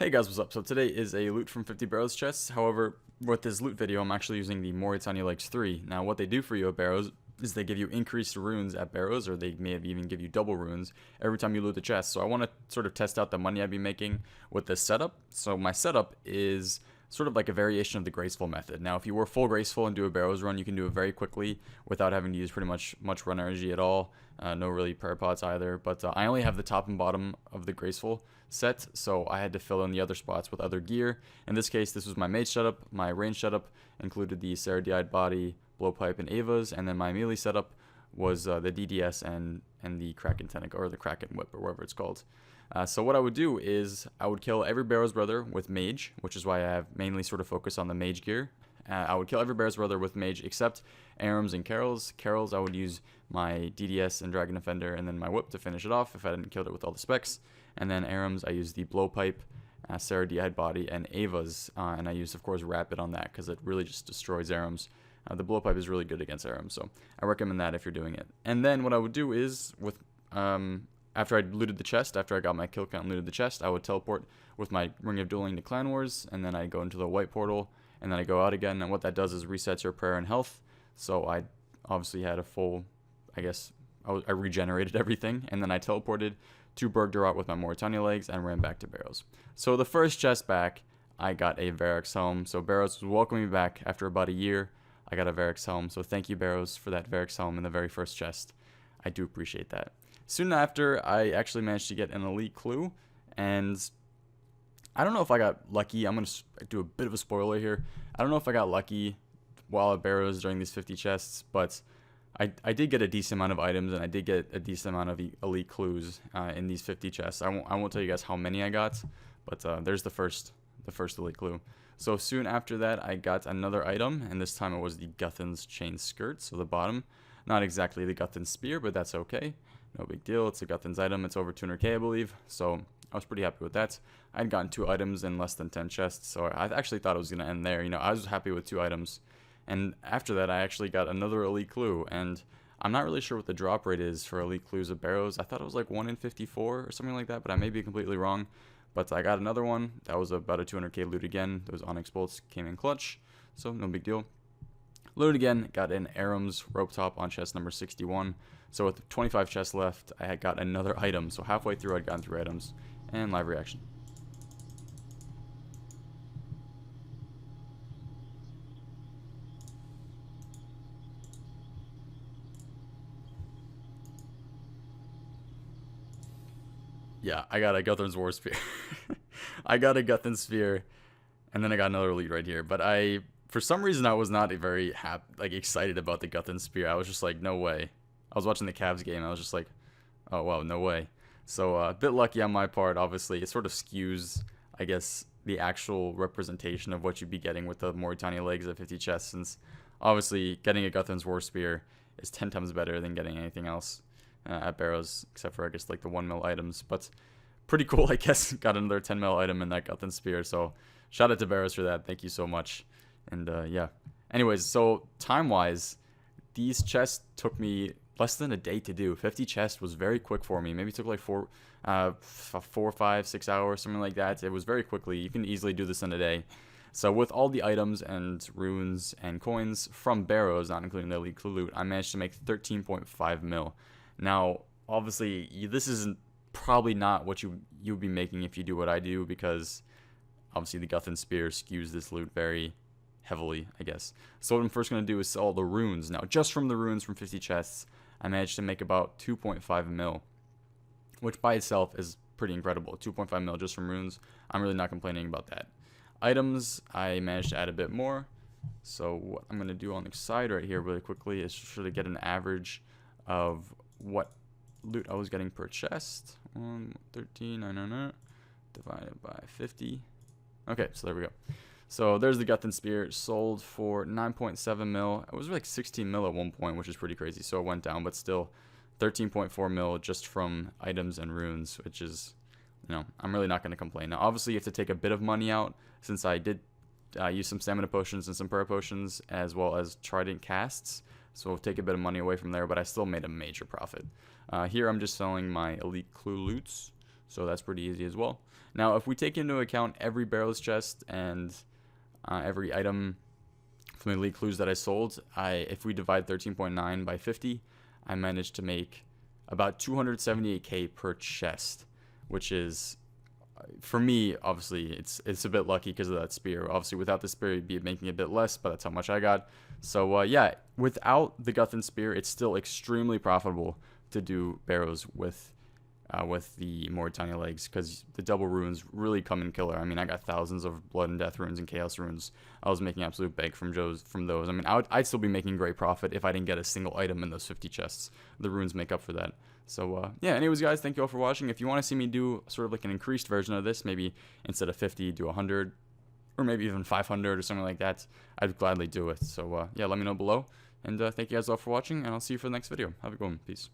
Hey guys, what's up? So today is a loot from 50 Barrows chests. However, with this loot video, I'm actually using the Morytania Legs 3. Now, what they do for you at Barrows is they give you increased runes at Barrows, or they may even give you double runes every time you loot the chest. So I want to sort of test out the money I'd be making with this setup. So my setup is sort of like a variation of the graceful method. Now, if you were full graceful and do a Barrows run, you can do it very quickly without having to use pretty much run energy at all. No really prayer pots either, but I only have the top and bottom of the graceful set, so I had to fill in the other spots with other gear. In this case, this was my mage setup. My range setup included the Sarah body, blowpipe, and Ava's, and then my melee setup was the DDS and the Kraken Tentacle, or the Kraken Whip, or whatever it's called. So what I would do is I would kill every Barrows brother with mage, which is why I have mainly sort of focused on the mage gear. I would kill every Barrows brother with mage except Arams and Carols. Carols I would use my DDS and Dragon Defender and then my whip to finish it off if I hadn't killed it with all the specs. And then Arams I used the blowpipe, Sarah body, and Ava's, and I used of course Rapid on that because it really just destroys Arams. The blowpipe is really good against Arams, so I recommend that if you're doing it. And then what I would do is with after I looted the chest, after I got my kill count and looted the chest, I would teleport with my Ring of Dueling to Clan Wars, and then I go into the white portal, and then I go out again, and what that does is resets your prayer and health. So I obviously had a full, I regenerated everything, and then I teleported to Bergdorf with my Morytania legs and ran back to Barrows. So the first chest back, I got a Varix helm. So Barrows was welcoming me back after about a year. I got a Varix helm, so thank you Barrows for that Varix helm in the very first chest. I do appreciate that. Soon after, I actually managed to get an elite clue, and I don't know if I got lucky. I'm going to do a bit of a spoiler here. I don't know if I got lucky while at Barrows during these 50 chests, but I did get a decent amount of items, and I did get a decent amount of elite clues in these 50 chests. I won't tell you guys how many I got, but there's the first elite clue. So soon after that, I got another item, and this time it was the Guthan's chain skirt, so the bottom. Not exactly the Guthan spear, but that's okay. No big deal. It's a Guthan's item. It's over 200k, I believe. So I was pretty happy with that. I'd gotten 2 items in less than 10 chests, so I actually thought it was going to end there. You know, I was happy with 2 items. And after that, I actually got another elite clue. And I'm not really sure what the drop rate is for elite clues at Barrows. I thought it was like 1 in 54 or something like that, but I may be completely wrong. But I got another one. That was about a 200k loot again. Those Onyx bolts came in clutch, so no big deal. Loaded again, got an Aram's rope top on chest number 61. So with 25 chests left, I had got another item. So halfway through, I'd gotten 3 items. And live reaction. Yeah, I got a Guthan's War Spear. I got a Guthan Spear, and then I got another elite right here. But for some reason, I was not very excited about the Guthan Spear. I was just like, no way. I was watching the Cavs game. I was just like, oh, wow, no way. So a bit lucky on my part, obviously. It sort of skews, I guess, the actual representation of what you'd be getting with the Morytania legs at 50 chests, since obviously getting a Guthan's War Spear is 10 times better than getting anything else at Barrows, except for, I guess, like the 1 mil items. But pretty cool, I guess. Got another 10 mil item in that Guthan Spear, so shout out to Barrows for that. Thank you so much. And yeah. Anyways, so time-wise, these chests took me less than a day to do. 50 chests was very quick for me. Maybe it took like 4, 5, 6 hours, something like that. It was very quickly. You can easily do this in a day. So with all the items and runes and coins from Barrows, not including the elite clue loot, I managed to make 13.5 mil. Now, obviously, this isn't probably not what you'd be making if you do what I do, because obviously the Guthan Spear skews this loot very heavily, I guess. So what I'm first going to do is sell the runes. Now, just from the runes from 50 chests, I managed to make about 2.5 mil, which by itself is pretty incredible. 2.5 mil just from runes. I'm really not complaining about that. Items, I managed to add a bit more. So what I'm going to do on the side right here really quickly is sort of get an average of what loot I was getting per chest. 13, I don't know, divided by 50. Okay, so there we go. So there's the Guthan Spear, sold for 9.7 mil. It was like 16 mil at one point, which is pretty crazy. So it went down, but still 13.4 mil just from items and runes, which is, you know, I'm really not going to complain. Now, obviously, you have to take a bit of money out, since I did use some stamina potions and some prayer potions, as well as trident casts. So we'll take a bit of money away from there, but I still made a major profit. Here I'm just selling my elite clue loots. So that's pretty easy as well. Now, if we take into account every Barrows chest and every item from the elite clues that I sold, if we divide 13.9 by 50, I managed to make about 278k per chest, which is, for me, obviously, it's a bit lucky because of that spear. Obviously, without the spear, you'd be making a bit less, but that's how much I got. So, yeah, without the Guthan spear, it's still extremely profitable to do Barrows with the Morytania legs, because the double runes really come in killer. I mean, I got thousands of blood and death runes and chaos runes. I was making absolute bank from those. I mean, I'd still be making great profit if I didn't get a single item in those 50 chests. The runes make up for that. So, yeah, anyways, guys, thank you all for watching. If you want to see me do sort of like an increased version of this, maybe instead of 50, do 100, or maybe even 500 or something like that, I'd gladly do it. So, yeah, let me know below. And thank you guys all for watching, and I'll see you for the next video. Have a good one. Peace.